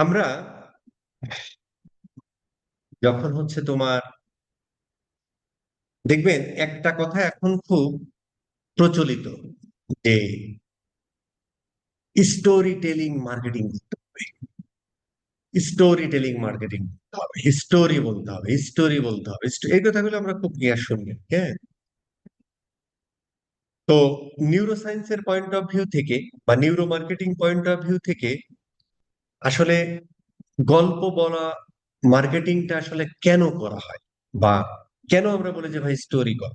আমরা যখন হচ্ছে তোমার দেখবেন একটা কথা এখন খুব প্রচলিত যে স্টোরি টেলিং মার্কেটিং করতে হবে। স্টোরি টেলিং মার্কেটিং করতে হবে, হিস্টোরি বলতে হবে, হিস্টোরি বলতে হবে। এই কথাগুলো আমরা খুব ক্লিয়ার শুনবেন, হ্যাঁ। তো নিউরো সায়েন্সের পয়েন্ট অফ ভিউ থেকে বা neuro marketing point of view থেকে আসলে গল্প বলা মার্কেটিংটা আসলে কেন করা হয়, বা কেন আমরা বলি যে ভাই স্টোরি কর।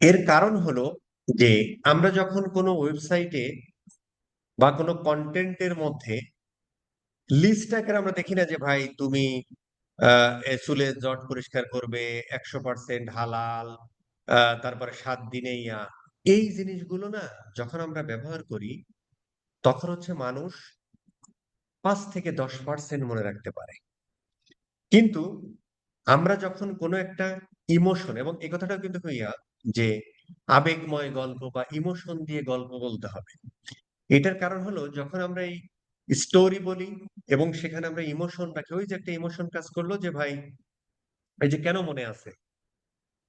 এর কারণ হলো যে আমরা যখন কোনো ওয়েবসাইটে বা কোনো কন্টেন্টের মধ্যে লিস্ট আকারে আমরা দেখি না যে ভাই তুমি চুলের জট পরিষ্কার করবে, 100% হালাল, তারপরে 7 দিনে এই জিনিসগুলো না যখন আমরা ব্যবহার করি তখন হচ্ছে মানুষ 5 থেকে 10% মনে রাখতে পারে। কিন্তু আমরা যখন কোনো একটা ইমোশন, এবং এই কথাটাও কিন্তু হইয়া যে আবেগময় গল্প বা ইমোশন দিয়ে গল্প বলতে হবে। এটার কারণ হলো যখন আমরা এই স্টোরি বলি এবং সেখানে আমরা ইমোশন রাখি, ওই যে একটা ইমোশন কাজ করলো যে ভাই এই যে কেন মনে আছে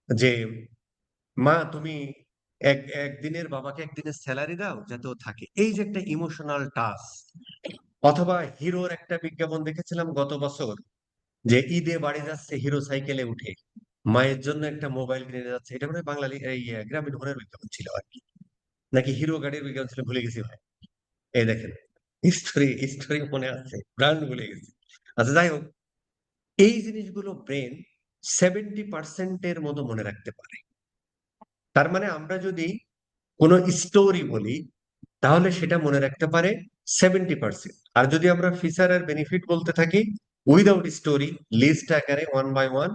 যে মা তুমি একদিনের বাবাকে একদিনের স্যালারি দাও যাতে ও থাকে, এই যে একটা ইমোশনাল টাচ। অথবা হিরোর একটা বিজ্ঞাপন দেখেছিলাম গত বছর, যে ঈদে বাড়ি যাচ্ছে হিরো সাইকেলে উঠে, মায়ের জন্য একটা মোবাইল কিনে যাচ্ছে। এটা মানে বাঙালি এই গ্রামীণ ফোনের বিজ্ঞাপন ছিল আর কি, নাকি হিরো গাড়ির বিজ্ঞাপন ছিল ভুলে গেছি ভাই। এই দেখেন, স্টোরি স্টোরি মনে আছে, ব্র্যান্ড ভুলে গেছি। আচ্ছা যাই হোক, এই জিনিসগুলো ব্রেন 70% মতো মনে রাখতে পারে। তার মানে আমরা যদি কোনো স্টোরি বলি তাহলে সেটা মনে রাখতে পারে 70%। আর যদি আমরা ফিচার আর বেনিফিট বলতে থাকি উইদাউট স্টোরি, লিস্ট আকারে 1 বাই 1,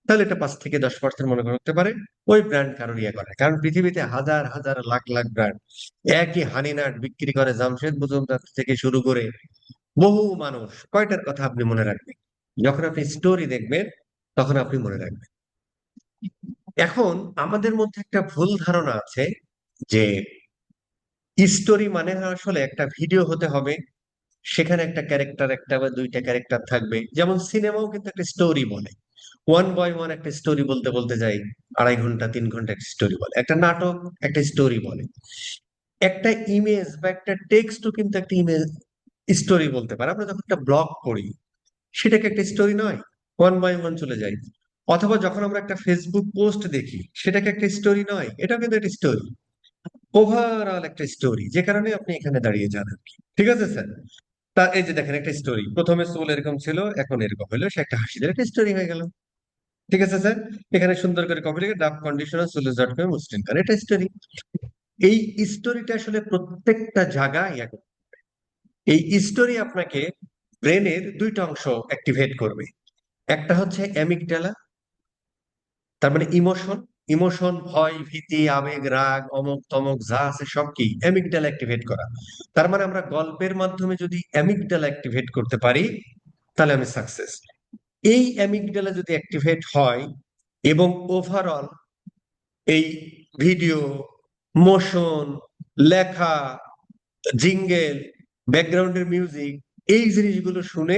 তাহলে এটা 5 থেকে 10% মনে রাখতে পারে। ওই ব্র্যান্ড কারোর ইয়ে করে, কারণ পৃথিবীতে হাজার হাজার লাখ লাখ ব্র্যান্ড। একই হানি নাট বিক্রি করে জামশেদ মজুমদার থেকে শুরু করে বহু মানুষ, কয়টার কথা আপনি মনে রাখবেন? যখন আপনি স্টোরি দেখবেন তখন আপনি মনে রাখবেন। এখন আমাদের মধ্যে একটা ভুল ধারণা আছে যে স্টোরি মানে আসলে একটা ভিডিও হতে হবে, সেখানে একটা ক্যারেক্টার, একটা বা দুইটা ক্যারেক্টার থাকবে। যেমন সিনেমাও কিন্তু একটা স্টোরি বলে, 1 বাই 1 একটা স্টোরি বলতে বলতে যাই 2.5 ঘন্টা 3 ঘন্টা একটা স্টোরি বলে। একটা নাটক একটা স্টোরি বলে। একটা ইমেজ বা একটা টেক্সটও কিন্তু একটা ইমেজ স্টোরি বলতে পারে। আমরা যখন একটা ব্লগ পড়ি সেটাকে একটা স্টোরি নয়? 1 বাই 1 চলে যায়। অথবা যখন আমরা একটা ফেসবুক পোস্ট দেখি সেটাকে একটা স্টোরি নয়? এটাও কিন্তু একটা স্টোরি, ওভারঅল একটা স্টোরি, যে কারণে আপনি এখানে দাঁড়িয়ে যান আর কি। ঠিক আছে স্যার? তা এই যে দেখেন একটা স্টোরি, প্রথমে চুল এরকম ছিল এখন এরকম হলো, সে একটা হাসি দিল, একটা স্টোরি হয়ে গেল। ঠিক আছে স্যার? এখানে সুন্দর করে কপি লিখে ডাব কন্ডিশনার চুলে জট করে মসৃণ করে, এটা স্টোরি। এই স্টোরিটা আসলে প্রত্যেকটা জায়গায় এই স্টোরি আপনাকে ব্রেনের দুইটা অংশ অ্যাক্টিভেট করবে। একটা হচ্ছে অ্যামিগডালা, তার মানে ইমোশন। ইমোশন, ভয়, ভীতি, আবেগ, রাগ, অমক তমক যা আছে সব কি অ্যামিগডালা অ্যাক্টিভেট করা। তার মানে আমরা গল্পের মাধ্যমে যদি অ্যামিগডালা অ্যাক্টিভেট করতে পারি তাহলে আমি সাকসেস। এই অ্যামিগডালা যদি অ্যাক্টিভেট হয় এবং ওভারঅল এই ভিডিও, মোশন, লেখা, জিঙ্গেল, ব্যাকগ্রাউন্ডের মিউজিক, এই জিনিসগুলো শুনে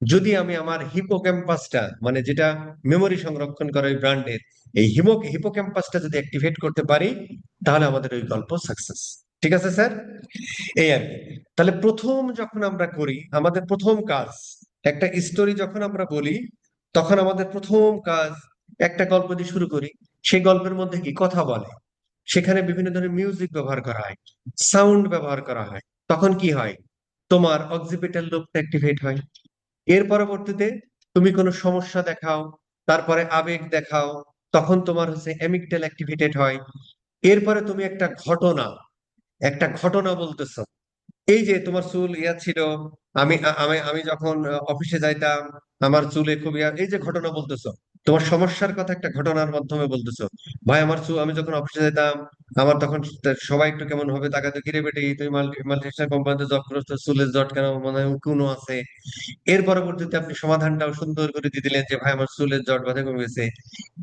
যদি আমি আমার হিপোক্যাম্পাসটা, মানে যেটা মেমোরি সংরক্ষণ করে ওই ব্র্যান্ডের, এই হিপোক্যাম্পাসটা যদি অ্যাক্টিভেট করতে পারি তাহলে আমাদের ওই গল্প সাকসেস। ঠিক আছে স্যার? এই আর কি। তাহলে প্রথম যখন আমরা করি আমাদের প্রথম কাজ, একটা স্টোরি যখন আমরা বলি তখন আমাদের প্রথম কাজ একটা গল্প দিয়ে শুরু করি। সেই গল্পের মধ্যে কি কথা বলে, সেখানে বিভিন্ন ধরনের মিউজিক ব্যবহার করা হয়, সাউন্ড ব্যবহার করা হয়। তখন কি হয়? তোমার অক্সিপিটাল লোবটা অ্যাক্টিভেট হয়। এর পরবর্তীতে তুমি কোনো সমস্যা দেখাও, তারপরে আবেগ দেখাও, তখন তোমার হচ্ছে অ্যামিগডাল অ্যাক্টিভেটেড হয়। এরপরে তুমি একটা ঘটনা বলতেছো, এই যে তোমার চুল ছিল, আমি আমি আমি যখন অফিসে যাইতাম আমার চুলে খুব এই যে ঘটনা বলতেছো, তোমার সমস্যার কথা একটা ঘটনার মাধ্যমে বলতেছো। ভাই আমার চুল, আমি যখন অফিসে যেতাম আমার তখন সবাই একটু কেমন হবে তাকাতো, কিরে বেটে তুমি মাল্টিনেশনাল কোম্পানিতে জব করছো, চুলের জট কেন, মনে হয় কোনো আছে। এর পরবর্তীতে আপনি সমাধানটাও সুন্দর করে দিয়ে দিলেন যে ভাই আমার চুলের জট বাঁধা কমে গেছে।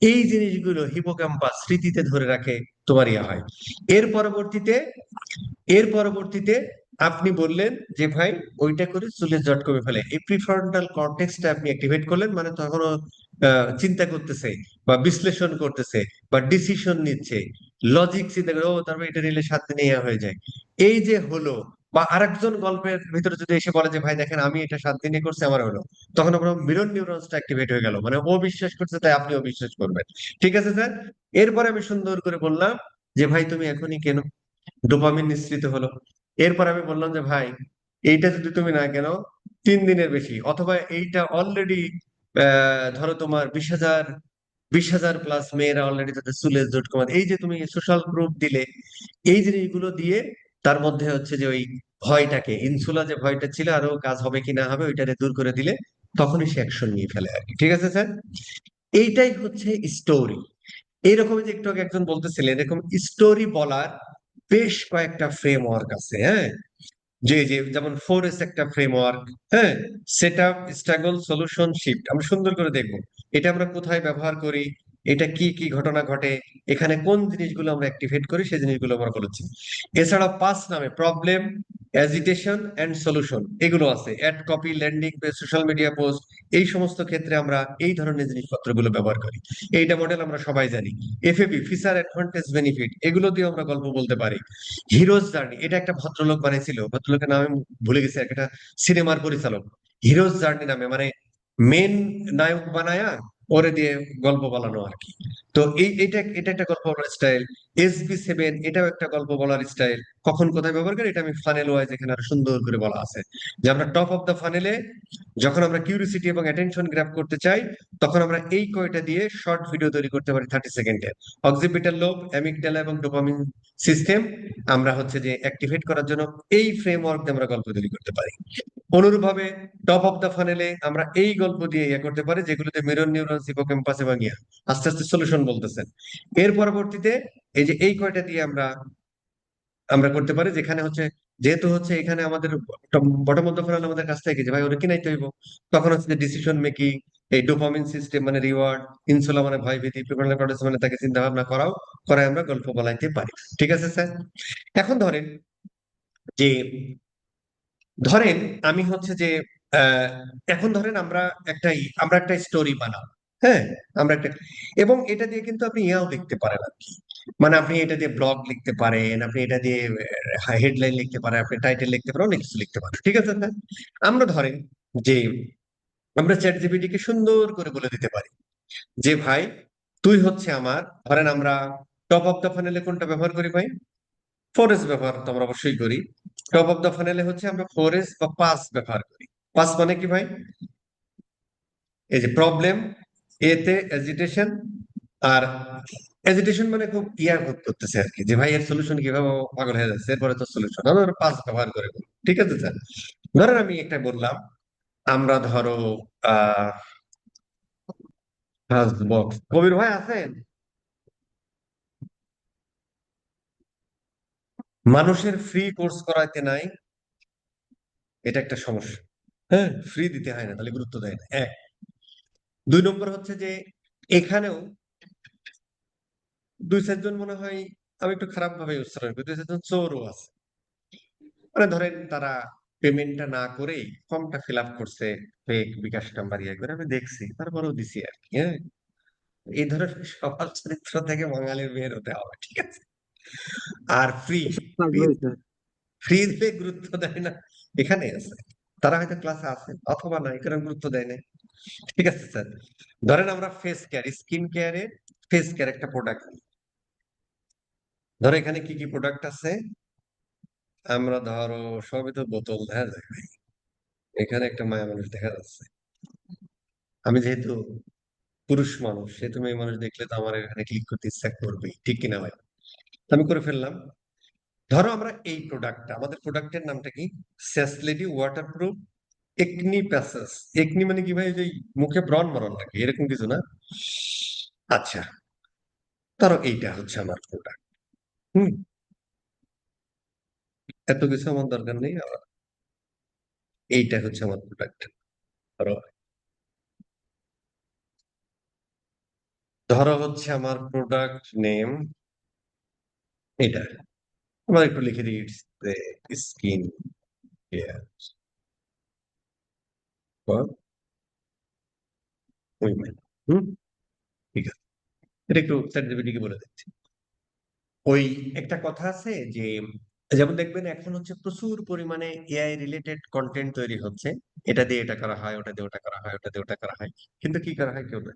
এই জিনিসগুলো হিপোক্যাম্পাস স্মৃতিতে ধরে রাখে, তোমার ইয়া হয়। এর পরবর্তীতে এর পরবর্তীতে আপনি বললেন যে ভাই ওইটা করে চুলে জট কমে ফেলে, এই প্রিফ্রন্টাল কর্টেক্সটা আপনি অ্যাক্টিভেট করলেন, মানে তখন ও, চিন্তা করতেছে বা বিশ্লেষণ করতেছে বা ডিসিশন নিচ্ছে, লজিক চিন্তা করে, ও তারপর এটা নিলে 7 দিনে ইয়া হয়ে যায়, এই যে হলো। বা আরেকজন গল্পের ভিতরে যদি এসে বলে যে ভাই দেখেন আমি এটা 7 দিনে করছি আমার হলো, তখন আপনার মিরর নিউরনসটা অ্যাক্টিভেট হয়ে গেল, মানে ও বিশ্বাস করছে তাই আপনিও বিশ্বাস করবেন। ঠিক আছে স্যার। এরপরে আমি সুন্দর করে বললাম যে ভাই তুমি এখনই কেন, ডোপামিন নিঃসৃত হলো। এরপর আমি বললাম যে ভাই এইটা যদি তুমি না কেন 3 দিনের বেশি, অথবা এইটা অলরেডি ধরো তোমার 20,000 প্লাস মেয়েরা অলরেডি তাদের চুলের জট কমাতে, এই যে তুমি সোশ্যাল প্রুফ দিলে, এই জিনিসগুলো দিয়ে তার মধ্যে হচ্ছে যে ওই ভয়টাকে, ইনসুলা যে ভয়টা ছিল আরো কাজ হবে কি না হবে ওইটারে দূর করে দিলে তখনই সে অ্যাকশন নিয়ে ফেলে আর কি। ঠিক আছে স্যার, এইটাই হচ্ছে স্টোরি। এইরকম যে একটু আগে একজন বলতেছিলেন, এরকম স্টোরি বলার বেশ কয়েকটা ফ্রেমওয়ার্ক আছে, হ্যাঁ। যে যে যেমন 4S একটা ফ্রেমওয়ার্ক, হ্যাঁ। Set up, struggle, solution, shift, আমরা সুন্দর করে দেখবো এটা আমরা কোথায় ব্যবহার করি, এটা কি কি ঘটনা ঘটে, এখানে কোন জিনিসগুলো আমরা অ্যাক্টিভেট করি সেই জিনিসগুলো আমরা বলেছি। এছাড়া পাস নামে প্রবলেম, অ্যাজিটেশন এন্ড সলিউশন এগুলো আছে, ad copy, landing page, social media post, এই সমস্ত ক্ষেত্রে আমরা এই ধরনের জিনিসপত্রগুলো ব্যবহার করি। এইটা মডেল আমরা সবাই জানি। এফএবি, ফিচার, অ্যাডভান্টেজ, বেনিফিট, এগুলো দিয়ে আমরা গল্প বলতে পারি। হিরোজ জার্নি, এটা একটা ভদ্রলোক বানিয়েছিল, ভদ্রলোকের নাম আমি ভুলে গেছি, একটা সিনেমার পরিচালক, হিরোজ জার্নি নামে, মানে মেন নায়ক বানায়া ওরে দিয়ে গল্প বানানো আর কি। তো এটা এটা একটা গল্প বলার স্টাইল। SB7, এটাও একটা গল্প বলার স্টাইল। কখন কোথায় ব্যবহার করি এটা আমি ফানেল ওয়াইজ এখানে আরো সুন্দর করে বলা আছে, যে আমরা টপ অফ দা ফানেলে যখন আমরা কিউরিসিটি এবং অ্যাটেনশন গ্র্যাব করতে চাই, তখন আমরা এই কয়টা দিয়ে শর্ট ভিডিও তৈরি করতে পারি 30 সেকেন্ডের। অক্সিপিটাল লোব, অ্যামিগডালা এবং ডোপামিন সিস্টেম আমরা হচ্ছে যে অ্যাক্টিভেট করার জন্য এই ফ্রেমওয়ার্ক দিয়ে আমরা গল্প তৈরি করতে পারি। অনুরূপভাবে টপ অফ দা ফানেলে আমরা এই গল্প দিয়ে ইয়ে করতে পারি যেগুলোতে মিরর নিউরন, হিপোক্যাম্পাস এবং ইয়া আস্তে আস্তে সলিউশন বলতেছেন। এর পরবর্তীতে এই যে এই কয়টা দিয়ে আমরা আমরা করতে পারি, যেখানে হচ্ছে যেহেতু হচ্ছে এখানে আমাদের বটম অফ দা ফানেল আমাদের কাছ থেকে যে ভাই ওরা কিনাইতে হইব, তখন হচ্ছে যে ডিসিশন মেকিং, এই ডোপামিন সিস্টেম মানে রিওয়ার্ড, ইনসুলা মানে ভয়ভীতি, প্রিফারেন্স কর্টেক্স মানে তাকে চিন্তা ভাবনা করায় আমরা গল্প বলাইতে পারি। ঠিক আছে স্যার। এখন ধরেন যে, ধরেন আমি হচ্ছে যে আহ, এখন ধরেন আমরা একটা স্টোরি বানাবো, হ্যাঁ। আমরা একটা, এবং এটা দিয়ে কিন্তু আপনি ইয়াও লিখতে পারেন আর কি, মানে আপনি এটা দিয়ে ব্লগ লিখতে পারেন, আপনি এটা দিয়ে হেডলাইন লিখতে পারেন, আপনি টাইটেল লিখতে পারেন, অনেক কিছু লিখতে পারেন। ঠিক আছে স্যার। আমরা ধরেন যে আমরা চ্যাট জিপিটি কে সুন্দর করে বলে দিতে পারি যে ভাই তুই হচ্ছে আমার, ধরেন আমরা টপ অফ দ্য ফানেলে কোনটা ব্যবহার করি ভাই, 4S ব্যবহার তো আমরা অবশ্যই করি। টপ অফ দ্য ফানেলে হচ্ছে আমরা 4S বা পাস ব্যবহার করি। পাস মানে কি ভাই, এই যে প্রবলেম, এতে এজিটেশন, আর এজিটেশন মানে খুব করতেছে আর কি, যে ভাই এর সলিউশন কিভাবে, ও পাগল হয়ে যাচ্ছে, এরপরে তো সলিউশন আমরা পাস ব্যবহার করে বলি। ঠিক আছে স্যার। ধরেন আমি একটা বললাম, আমরা ধরো আহ বক্স, কবির ভাই আছেন, মানুষের ফ্রি কোর্স করাইতে নাই, এটা একটা সমস্যা। হ্যাঁ, ফ্রি দিতে হয় না, তাহলে গুরুত্ব দেয় না, এক। 2 নম্বর হচ্ছে যে এখানেও 2-4 জন মনে হয়, আমি একটু খারাপ ভাবে উচ্চারণ করি, 2-4 জন চোরও আছে, মানে ধরেন তারা পেমেন্টটা না করেই ফর্মটা ফিল আপ করছে, ফেক বিকাশ নাম্বার ইয়ে করে, আমি দেখছি, তারপরেও দিছি আর কি, হ্যাঁ। এই ধরনের সবার চরিত্র থেকে বাঙালির বের হতে হবে। ঠিক আছে। আর ফ্রি, ফ্রি, আগ্রহী স্যার। ফ্রি দিলে গুরুত্ব দেয় না, এখানে আছে, তারা হয়তো ক্লাসে আছে অথবা নাই, কারণ গুরুত্ব দেয় না। ঠিক আছে স্যার। ধরেন আমরা ফেস কেয়ার, স্কিন কেয়ারে ফেস কেয়ার একটা প্রোডাক্ট, ধরো এখানে কি কি প্রোডাক্ট আছে, আমরা ধরো সবই তো বোতল দেখা যায় ভাই, এখানে একটা মায়া মানুষ দেখা যাচ্ছে, আমি যেহেতু পুরুষ মানুষ সেহেতু মেয়ে মানুষ দেখলে তো আমার এখানে ক্লিক করতে ইচ্ছা করবেই, ঠিক কিনা ভাই। তো আমি করে ফেললাম। ধরো আমরা এই প্রোডাক্টটা, আমাদের প্রোডাক্টের নামটা কি, স্যাসলেডি ওয়াটারপ্রুফ একনি প্যাসেস। একনি মানে কি ভাই, যে মুখে ব্রণ মরণ নাকি এরকম কিছু না। আচ্ছা, ধরো এইটা হচ্ছে আমার প্রোডাক্ট। হুম, এত কিছু আমার দরকার নেই আমার, এইটা হচ্ছে আমার প্রোডাক্ট। ধরো, ধরো হচ্ছে আমার প্রোডাক্ট নেম এটা। আমরা একটু লিখে দিই it's skin care for women. হুম, ঠিক আছে, এটা একটু চ্যাট জিপিটিকে বলে দিচ্ছি। ওই একটা কথা আছে যে, যেমন দেখবেন এখন হচ্ছে প্রচুর পরিমাণে এআই রিলেটেড কন্টেন্ট তৈরি হচ্ছে, এটা দিয়ে এটা করা হয়, ওটা দিয়ে ওটা করা হয়, ওটা দিয়ে ওটা করা হয়, কিন্তু কি করা হয় কেউ না।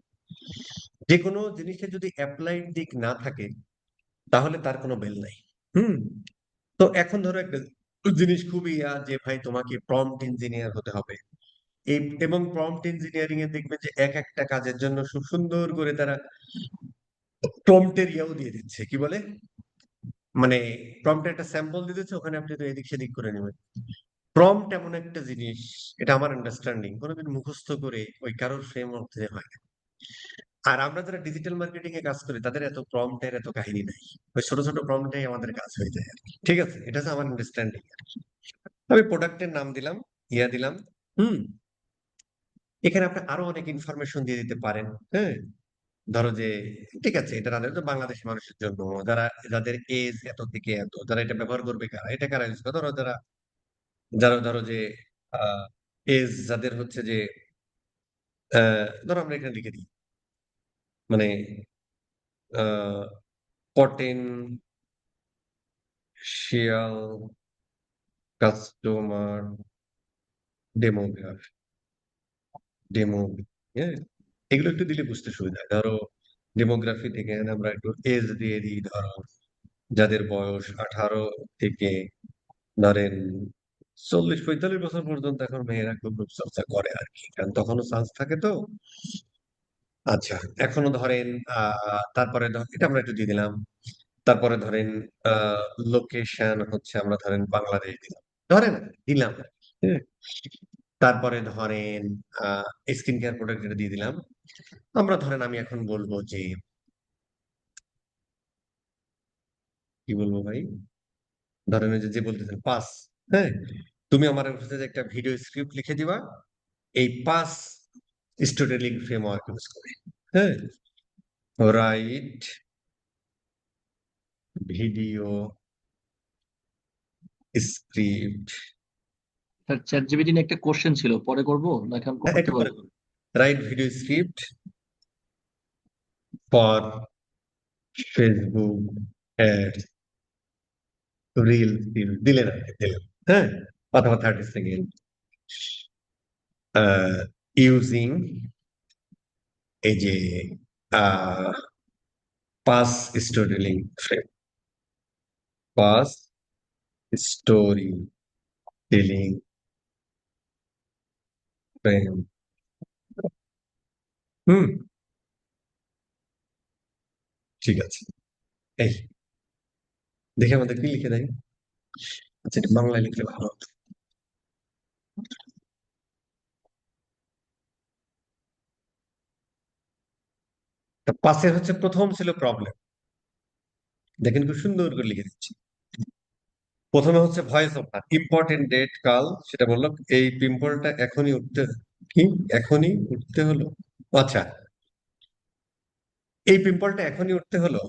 যে কোনো জিনিসের যদি অ্যাপ্লাইড দিক না থাকে তাহলে তার কোনো বেল নাই। হুম। তো এখন ধরো একটা জিনিস খুবই যে ভাই তোমাকে প্রম্পট ইঞ্জিনিয়ার হতে হবে, এই এবং প্রম্পট ইঞ্জিনিয়ারিং এ দেখবে যে এক একটা কাজের জন্য খুব সুন্দর করে তারা প্রম্পটের ইয়াও দিয়ে দিচ্ছে, কি বলে মানে প্রম্পটের একটা স্যাম্পল দিয়ে দিচ্ছে, ওখানে আপনি তো এদিক সেদিক করে নেবেন। প্রম্পট এমন একটা জিনিস, এটা আমার আন্ডারস্ট্যান্ডিং, কোনোদিন মুখস্থ করে ওই কারোর ফ্রেমওয়ার্ক দিয়ে হয় না। আর আমরা যারা ডিজিটাল মার্কেটিং এ কাজ করি তাদের এত প্রম্পটের এত কাহিনী নাই, ওই ছোট ছোট প্রম্পটেই আমাদের কাজ হয়ে যায় আর কি। ঠিক আছে, এটা হচ্ছে আমার আন্ডারস্ট্যান্ডিং। আমি প্রোডাক্টের নাম দিলাম, ইয়া দিলাম। হুম। এখানে আপনি আরো অনেক ইনফরমেশন দিয়ে দিতে পারেন। হ্যাঁ, ধরো যে ঠিক আছে, এটা রান্না তো বাংলাদেশি মানুষের জন্য, যারা যাদের এজ এত থেকে এত, যারা এটা ব্যবহার করবে কারা, এটা কারা ইউজ করে, ধরো যারা যারা ধরো যে এজ যাদের হচ্ছে যে ধরো আমরা এখানে লিখে দিই মানে পটেনশিয়াল কাস্টমার ডেমোগ্রাফি ডেমো, হ্যাঁ, এগুলো একটু দিলে বুঝতে সুবিধা হয়। ধরো ডেমোগ্রাফি থেকে আমরা একটু এজ দিয়ে দিই, ধরো যাদের বয়স 18 থেকে ধরেন 40-45 বছর পর্যন্ত এখন মেয়েরা খুব রূপচর্চা করে আর কি, কারণ তখনও চান্স থাকে তো। আচ্ছা, এখনো ধরেন তারপরে এটা আমরা একটু দিয়ে দিলাম। তারপরে ধরেন আহ লোকেশন হচ্ছে আমরা ধরেন বাংলাদেশ দিলাম, ধরেন দিলাম। হ্যাঁ, তারপরে ধরেন স্কিন কেয়ার প্রোডাক্ট যেটা দিয়ে দিলাম। আমরা ধরেন আমি এখন বলবো যে কি বলবো ভাই, ধরেন ওই যে যে বলতেছেন পাস। হ্যাঁ, তুমি আমার কাছে যে একটা ভিডিও স্ক্রিপ্ট লিখে দিবা এই pass story link framework use করে। হ্যাঁ, right video script. Sir chat GPT নিয়ে একটা কোশ্চেন ছিল, পরে করবো না এখন করতে একটু পরে পারবো? করুন। Right video script for Facebook ad reel দিলেন আপনি, দিলেন। হ্যাঁ, অথবা 30 সেকেন্ড ইউজিং এই যে pass story link frame, pass storytelling frame. হুম, ঠিক আছে। এই দেখে আমাদের কি লিখে দেয়। আচ্ছা, এটা বাংলায় লিখলে ভালো হতো। তা পাসের হচ্ছে প্রথম ছিল প্রবলেম, দেখেন খুব সুন্দর করে লিখে দিচ্ছি। প্রথমে হচ্ছে ভয়েস ওভার ইম্পর্টেন্ট ডেট কাল, সেটা বললো এই পিম্পলটা এখনই উঠতে, কি এখনই উঠতে হলো। আচ্ছা, এই পিম্পলটা এখনই উঠতে হলো,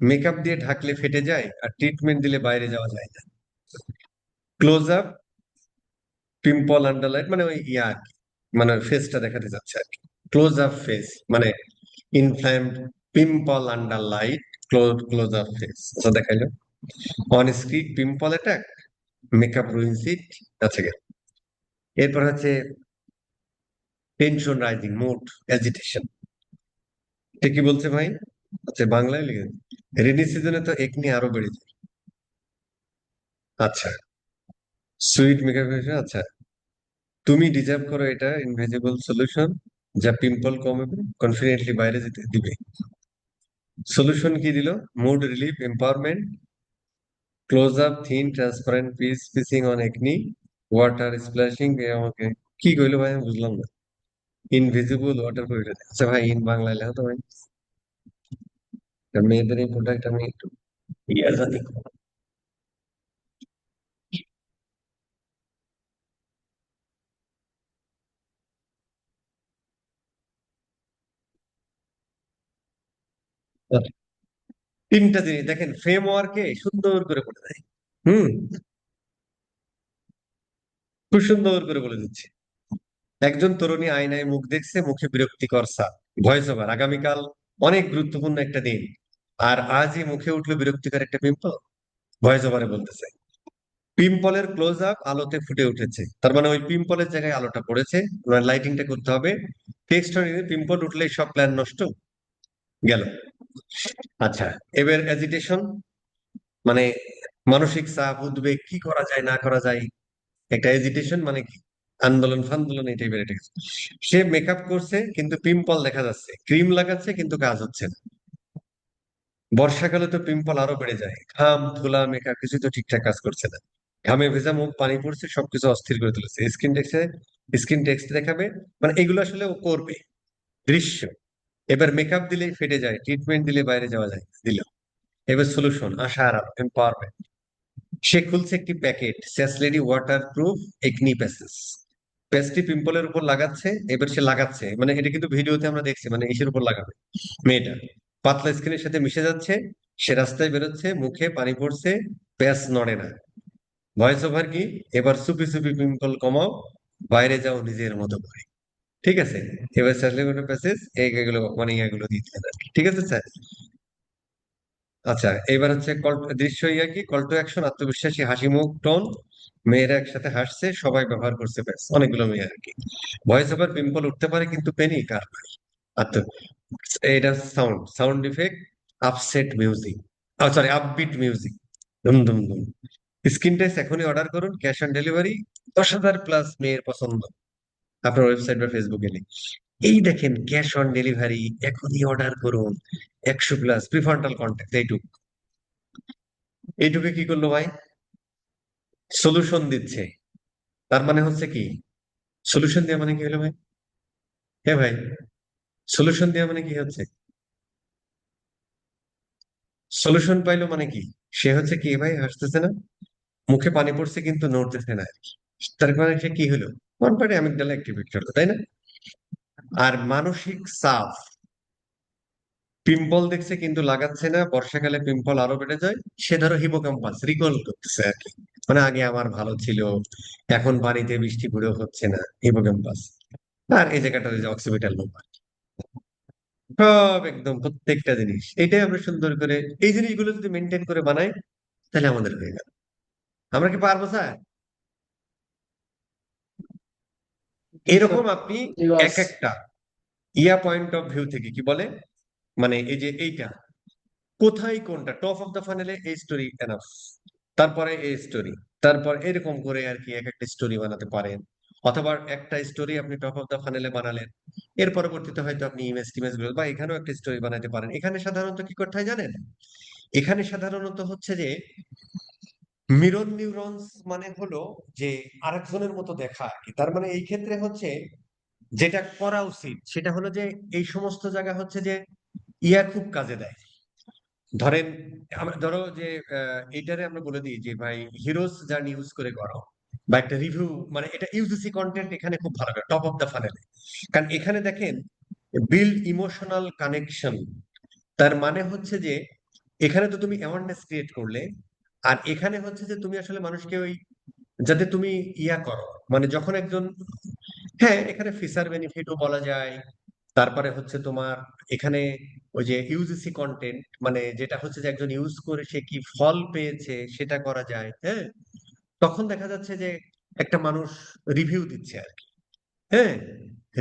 মেকআপ দিয়ে ঢাকলে ফেটে যায় আর ট্রিটমেন্ট দিলে বাইরে যাওয়া যায় না। ক্লোজ আপ পিম্পল আন্ডারলাইট মানে ওই ইয়া আর কি, মানে ফেসটা দেখাতে যাচ্ছে আর কি। ক্লোজ আপ ফেস মানে inflamed pimple under light, close up face, আচ্ছা দেখাইলো। On screen pimple attack, makeup ruins it. আচ্ছা গেল। এরপর হচ্ছে টেনশন রাইজিং মুড অ্যাজিটেশন, এটা কি বলছে ভাই? আচ্ছা বাংলায় লিখে, রেনি সিজনে তো একনি আরো বেড়ে যায়। আচ্ছা, সুইট মেকআপ, আচ্ছা তুমি ডিজার্ভ করো এটা ইনভিজিবল সলিউশন যা পিম্পল কমাবে, কনফিডেন্টলি বাইরে যেতে দিবে। সলিউশন কি দিল? Mood relief empowerment, close up thin transparent piece piecing on acne, water splashing. আমাকে কি কইলো ভাই আমি বুঝলাম না। ইনভিজিবল ওয়াটার কইলো, আচ্ছা ভাই ইন বাংলায় লেখো তো ভাই, কারণ মেয়েদের এই প্রোডাক্ট আমি একটু ইয়া জানি। তিনটা জিনিস দেখেন ফ্রেমওয়ার্কে সুন্দর করে বলে দেয়। হুম, খুব সুন্দর করে বলে দিচ্ছে। একজন তরুণী আয়নায় মুখ দেখছে, মুখে বিরক্তিকর ছাপ। ভয়েস ওভার, আগামীকাল অনেক গুরুত্বপূর্ণ একটা দিন, আর আজই মুখে উঠলো বিরক্তিকর একটা পিম্পল। ভয়েস ওভারে বলতেছে, পিম্পলের ক্লোজ আপ আলোতে ফুটে উঠেছে, তার মানে ওই পিম্পলের জায়গায় আলোটা পড়েছে, লাইটিংটা করতে হবে। টেক্সট, পিম্পল উঠলেই সব প্ল্যান নষ্ট গেল। আচ্ছা, এবার এজিটেশন, মানে মানসিক চাপ, উদ্বেগ, কি করা যায় না করা যায়, একটা এজিটেশন মানে কি, আন্দোলন ফান্দোলন এই টাইপের একটা কিছু। সে মেকআপ করছে কিন্তু পিম্পল দেখা যাচ্ছে, ক্রিম লাগাচ্ছে কিন্তু কাজ হচ্ছে না। বর্ষাকালে তো পিম্পল আরো বেড়ে যায়, ঘাম ধুলা মেকআপ কিছু তো ঠিকঠাক কাজ করছে না। ঘামে ভেজা মুখ, পানি পড়ছে, সবকিছু অস্থির করে তুলেছে। স্কিন টেক্সট দেখাবে, মানে এগুলো আসলে ও করবে দৃশ্য। এবার মেকআপ দিলেই ফেটে যায়, ট্রিটমেন্ট দিলে বাইরে যাওয়া যায় দিল। এবার সলিউশন, আশার আলো, এম্পাওয়ারমেন্ট। সে খুলছে একটি প্যাকেট, স্যাসলেডি ওয়াটার প্রুফ একনি প্যাসেজ। প্যাচটি পিম্পলের উপর লাগাচ্ছে, এবার সে লাগাচ্ছে, মানে এটা কিন্তু ভিডিওতে আমরা দেখছি, মানে ইসের উপর লাগাবে মেয়েটা। পাতলা স্কিনের সাথে মিশে যাচ্ছে, সে রাস্তায় বেরোচ্ছে, মুখে পানি পড়ছে, প্যাচ নড়ে না। ভয়েস ওভার কি, এবার চুপি চুপি পিম্পল কমাও, বাইরে যাও নিজের মতো করে। ঠিক আছে, এবার স্যাসলেডি প্যাসেজ এগুলো মানে এগুলো দিয়ে দিলেন আর কি। ঠিক আছে স্যার। আচ্ছা, এবার হচ্ছে দৃশ্য কি, কল টু অ্যাকশন, আত্মবিশ্বাসী হাসি মুখ টোন, মেয়েরা একসাথে হাসছে, সবাই ব্যবহার করছে, ব্যাস অনেকগুলো মেয়ে আর কি। ভয়েস ওভার, পিম্পল উঠতে পারে কিন্তু পেনি কার নাই। আচ্ছা, এটা sound effect, upset music, sorry upbeat music, ধুম ধুম ধুম। স্ক্রিন টাচ এখনই অর্ডার করুন, ক্যাশ অন ডেলিভারি, 10,000 প্লাস মেয়ের পছন্দ, আপনার ওয়েবসাইট বা ফেসবুকে লিঙ্ক। এই দেখেন, ক্যাশ অন ডেলিভারি, এখনই অর্ডার করুন, 100 প্লাস প্রিফান্টাল কন্ট্যাক্ট, এইটুকু। এইটুকু কি করলো ভাই, সলিউশন দিচ্ছে। তার মানে হচ্ছে কি, সলিউশন দেওয়া মানে কি হলো ভাই? হ্যাঁ ভাই, সলিউশন দেওয়া মানে কি হচ্ছে, সলিউশন পাইলো মানে কি, সে হচ্ছে কি ভাই, হাসতেছে না, মুখে পানি পড়ছে কিন্তু নড়তেছে না আর কি। তার মানে সে কি হলো, ওয়ান পার্টি অ্যামিগডালা অ্যাক্টিভেট করলো, তাই না? আর মানসিক চাপ, পিম্পল দেখছে কিন্তু লাগাচ্ছে না, বর্ষাকালে পিম্পল আরো বেড়ে যায়। সে ধরো হিপোক্যাম্পাস রিকল করতেছে আর কি, মানে আগে আমার ভালো ছিল, এখন পানিতে বৃষ্টি পড়েও হচ্ছে না, হিপোক্যাম্পাস। আর এই জায়গাটা ওই যে অক্সিপিটাল লোব, সব একদম প্রত্যেকটা জিনিস, এটাই আমরা সুন্দর করে, এই জিনিসগুলো যদি মেনটেন করে বানাই, তাহলে আমাদের হয়ে গেল। আমরা কি পারবো স্যার? জি স্যার। এরকম আপনি জি বস। এক একটা পয়েন্ট অফ ভিউ থেকে কি বলে, মানে এই যে এইটা কোথায় কোনটা, টপ অফ দা ফানেলে এই স্টোরি এনাফ, তারপরে এই স্টোরি, তারপর এরকম করে আর কি এক একটা স্টোরি বানাতে পারেন। অথবা একটা স্টোরি আপনি টপ অফ দা ফানেলে বানালেন, এর পরবর্তীতে হয়তো আপনি ইমেজ টিমেজ গুলো বা এখানেও একটা স্টোরি বানাতে পারেন। এখানে সাধারণত কি করতে হয় জানেন, এখানে সাধারণত হচ্ছে যে মিরর নিউরনস, মানে হলো যে আরেকজনের মতো দেখা আর কি। তার মানে এই ক্ষেত্রে হচ্ছে যেটা করা উচিত সেটা হলো যে এই সমস্ত জায়গা হচ্ছে যে খুব কাজে দেয়। ধরেন, আমরা ধরো যে এইটারে আমরা বলে দিই যে ভাই হিরোস জার্নি ইউজ করে করো, বা একটা রিভিউ, মানে এটা ইউজিসি কন্টেন্ট এখানে খুব ভালো করে টপ অফ দা ফানেলে। কারণ এখানে দেখেন, বিল্ড ইমোশনাল কানেকশন, তার মানে হচ্ছে যে এখানে তো তুমি অ্যাওয়ারনেস ক্রিয়েট করলে, আর এখানে হচ্ছে যে তুমি আসলে মানুষকে ওই, যাতে তুমি করো, মানে যখন একজন, হ্যাঁ এখানে ফিচার বেনিফিটও বলা যায়। তারপরে হচ্ছে তোমার এখানে ওই যে ইউজিসি কন্টেন্ট, মানে যেটা হচ্ছে যে একজন ইউজ করে সে কি ফল পেয়েছে সেটা করা যায়, হ্যাঁ। তখন দেখা যাচ্ছে যে একটা মানুষ রিভিউ দিচ্ছে আর কি, হ্যাঁ,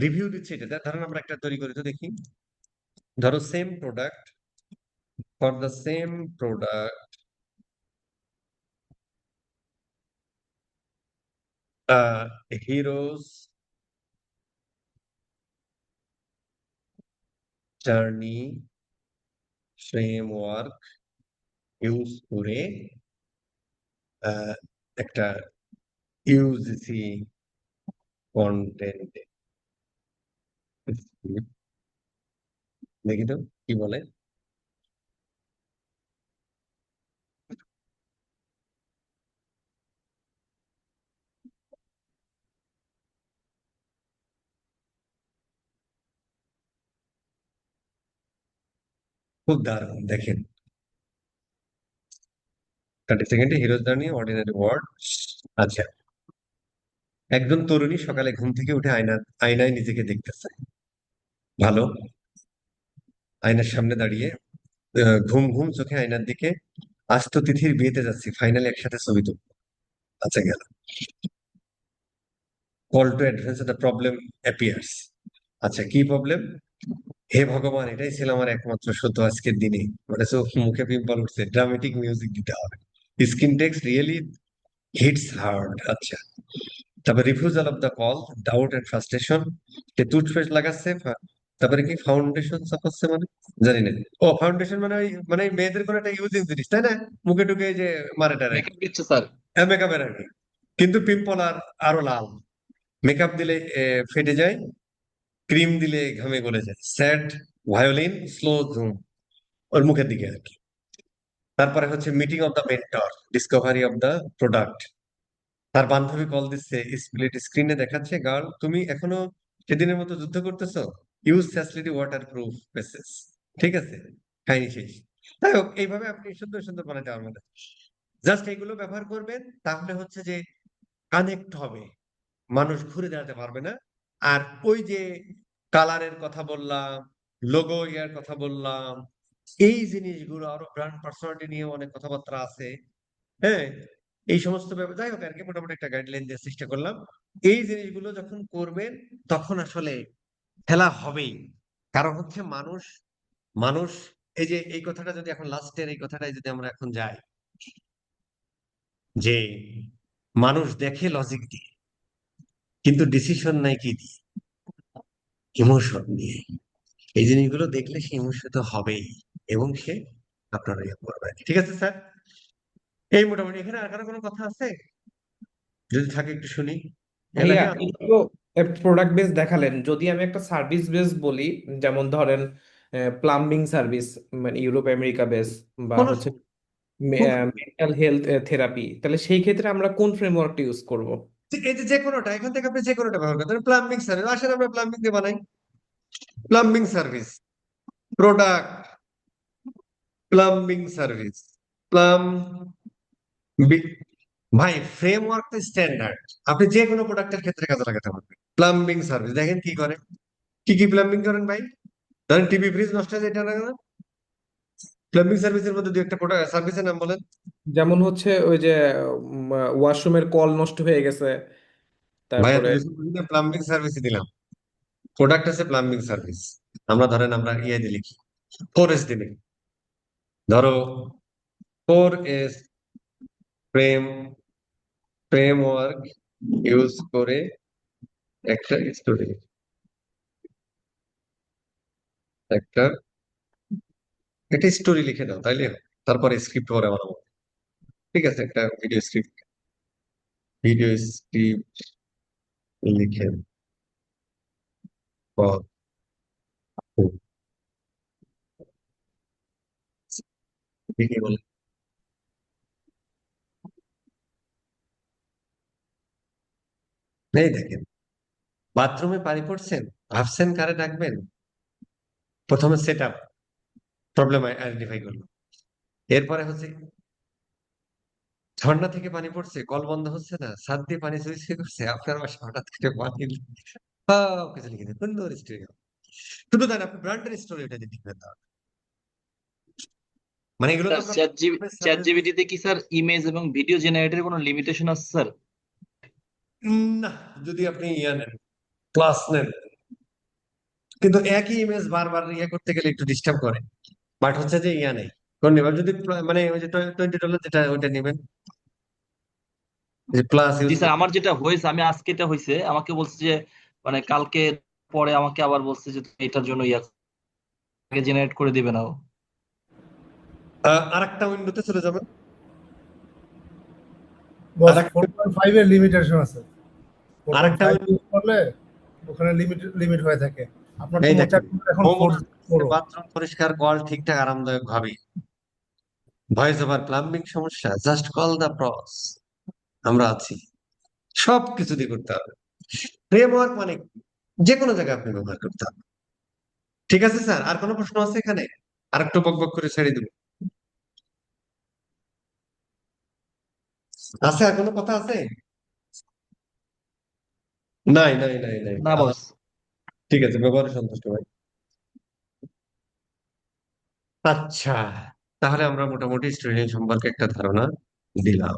রিভিউ দিচ্ছে। এটা ধরেন আমরা একটা তৈরি করি তো দেখি, ধরো same product, for the same product, heroes journey framework use করে আহ, একটা ইউজিসি কন্টেন্ট, দেখি তো কি বলে। খুব দারুণ দেখেন, 32nd heroes journey ordinary word. আচ্ছা, একজন তরুণী সকালে ঘুম থেকে উঠে আয়নায় নিজেকে দেখতেছে। ভালো। আয়নার সামনে দাঁড়িয়ে ঘুম ঘুম চোখে আয়নার দিকে, আজ তো তিথির বিয়েতে যাচ্ছি, ফাইনালি একসাথে ছবি তুলবো। আচ্ছা, গেল। Call to adventure, the problem appears. আচ্ছা, কি প্রবলেম? হে ভগবান, এটাই ছিল আমার একমাত্র সত্য আজকের দিনে। মানে চোখ মুখে পিম্পল উঠছে, ড্রামেটিক মিউজিক দিতে হবে। Screen text really hits hard. আচ্ছা, তারপর refusal of the call, doubt and frustration. সে টুথপেস্ট লাগাচ্ছে, তারপরে কি ফাউন্ডেশন চাপাচ্ছে, মানে জানি না। ও ফাউন্ডেশন মানে ওই মানে মেয়েদের কোনো একটা ইউজিং জিনিস, তাই না? মুখে টুকে এই যে মারে টারে, মেকআপ দিচ্ছে স্যার। মেকআপের আর কি। কিন্তু পিম্পল আরো লাল। মেকআপ দিলে ফেটে যায়, ক্রিম দিলে ঘামে গলে যায়। স্যাড ভায়োলিন স্লো ঝুম, ওর মুখের দিকে আর কি। তারপরে হচ্ছে meeting of the mentor, Discovery of the product. তার বান্ধবী কল দিচ্ছে, স্প্লিট স্ক্রিনে দেখাচ্ছে, গার্ল তুমি এখনো সেদিনের মতো যুদ্ধ করতেছো, ইউজ ফ্যাসিলিটি ওয়াটার প্রুফ পেসেস। ঠিক আছে, কাহিনী শেষ। যাই হোক, এইভাবে আপনি সুন্দর সুন্দর বানাতে পারবেন। জাস্ট এগুলো ব্যবহার করবেন, তাহলে হচ্ছে যে কানেক্ট হবে, মানুষ ঘুরে দাঁড়াতে পারবে না। আর ওই যে কালারের কথা বললাম, লোগো ইয়ার কথা বললাম, এই জিনিসগুলো আরো ব্র্যান্ড পার্সোনালিটি নিয়ে অনেক কথাবার্তা আছে। হ্যাঁ, এই সমস্ত ব্যাপার, যাই হোক আর কি, মোটামুটি একটা গাইডলাইন দেওয়ার চেষ্টা করলাম। এই জিনিসগুলো যখন করবেন, তখন আসলে খেলা হবেই। কারণ হচ্ছে মানুষ মানুষ এই যে এই কথাটা যদি এখন লাস্টের এই কথাটাই যদি আমরা এখন যাই, যে মানুষ দেখে লজিক দিয়ে, কিন্তু ডিসিশন নাই কি দিয়ে? ইমোশন দিয়ে। এই জিনিসগুলো দেখলে সে ইমোশন তো হবেই, এবং সে আপনার ইয়ে করবে। ঠিক আছে স্যার, এই মোটামুটি। এখানে আর কারো কোনো কথা আছে? যদি থাকে একটু শুনি। এর ভাইয়া, আগে এগুলো প্রোডাক্ট বেস দেখালেন, যদি আমি একটা সার্ভিস বেস বলি, যেমন ধরেন প্লাম্বিং সার্ভিস, মানে ইউরোপ আমেরিকা বেস, বা কোনো হচ্ছে খুব মেন্টাল হেলথ থেরাপি, তাহলে সেই ক্ষেত্রে আমরা কোন ফ্রেমওয়ার্কটা ইউজ করব? এই যে যে কোনোটা, এখান থেকে আপনি যে কোনোটা ব্যবহার করতে পারেন। প্লাম্বিং সার্ভিস, আসলে আমরা প্লাম্বিং দিয়ে বানাই। Plumbing service product, plumbing service, plum ভাই, ফ্রেমওয়ার্ক তো স্ট্যান্ডার্ড, আপনি যে কোনো প্রোডাক্টের ক্ষেত্রে কাজে লাগাতে পারবেন। প্লাম্বিং সার্ভিস দেখেন কি করে, কি কি প্লাম্বিং করেন ভাই। ধরেন টিভি ফ্রিজ নষ্ট হয়ে যায়, এটা না, প্লাম্বিং সার্ভিসের মধ্যে দুই একটা প্রোডাক্ট সার্ভিসের নাম বলেন। যেমন হচ্ছে ওই যে ওয়াশরুমের কল নষ্ট হয়ে গেছে, ভাইয়া, তারপরে। তো প্লাম্বিং সার্ভিসই দিলাম। প্রোডাক্ট আছে প্লাম্বিং সার্ভিস। আমরা ধরেন আমরা ইয়ে দিয়ে লিখি, 4S দিলে, ধরো 4S ফ্রেম ফ্রেমওয়ার্ক ইউজ করে একটা স্টোরি, একটা একটা স্টোরি লিখে দাও, তাইলে হবে। তারপরে স্ক্রিপ্ট পরে বানাবো। ঠিক আছে, একটা ভিডিও স্ক্রিপ্ট লিখে পর লিখে বলে, এই দেখেন, বাথরুমে পানি পড়ছেন, ভাবছেন কারে ডাকবেন। প্রথমে সেট আপ, প্রবলেম আইডেন্টিফাই করলো। এরপরে হচ্ছে ঝর্ণা থেকে পানি পড়ছে, কল বন্ধ হচ্ছে না, ছাদ দিয়ে পানি চুইছে করছে, আপনার বাসা হঠাৎ করে পানি, সব কিছু লিখে দিন, সুন্দর স্টোরি। শুধু তাই না, আপনি ব্র্যান্ডের স্টোরি এটা দিয়ে লিখবেন না। মানে এগুলো তো স্যার আমরা চ্যাট সার্ভিস। জিপিটিতে কি স্যার ইমেজ এবং ভিডিও জেনারেটরের কোনো লিমিটেশন আছে স্যার? না, যদি আপনি ইয়া নেন, ক্লাস নেন, কিন্তু একই ইমেজ বারবার ইয়ে করতে গেলে একটু ডিস্টার্ব করে। বাট হচ্ছে যে ইয়া নেই, কোন নেবেন যদি মানে ওই যে $20 যেটা ওইটা নেবেন, যে প্লাস জি ইউজ স্যার, করতে। আমার যেটা হয়েছে, আমি আজকে এটা হয়েছে, আমাকে বলছে যে মানে কালকে পরে আমাকে আবার বলছে যে তুমি এটার জন্য ইয়া জেনারেট করে দিবে না ও। আরেকটা উইন্ডোতে চলে যাবেন। বস, আরেকটা 4.5 এর লিমিটেশন আছে। আরেকটা 4.5 ইউজ করলে ওখানে লিমিট লিমিট হয়ে থাকে। আপনার তো এই মোটা দেখেন, এখন হোম 4 4 বাথরুম পরিষ্কার কল ঠিকঠাক আরামদায়ক ভাবে, ভয়েস ওভার প্লাম্বিং সমস্যা, জাস্ট কল দা প্রস, আমরা আছি। সব কিছু দিয়ে করতে হবে। ফ্রেমওয়ার্ক মানে যে কোনো জায়গায় আপনি ব্যবহার করতে হবে। ঠিক আছে স্যার, আর কোনো প্রশ্ন আছে এখানে? আর একটু বক বক করে ছেড়ে দিব। আছে আর কোনো কথা আছে? নাই নাই নাই নাই না বস। ঠিক আছে, ব্যবহারে সন্তুষ্ট ভাই। আচ্ছা, তাহলে আমরা মোটামুটি স্টুডেন্ট সম্পর্কে একটা ধারণা দিলাম।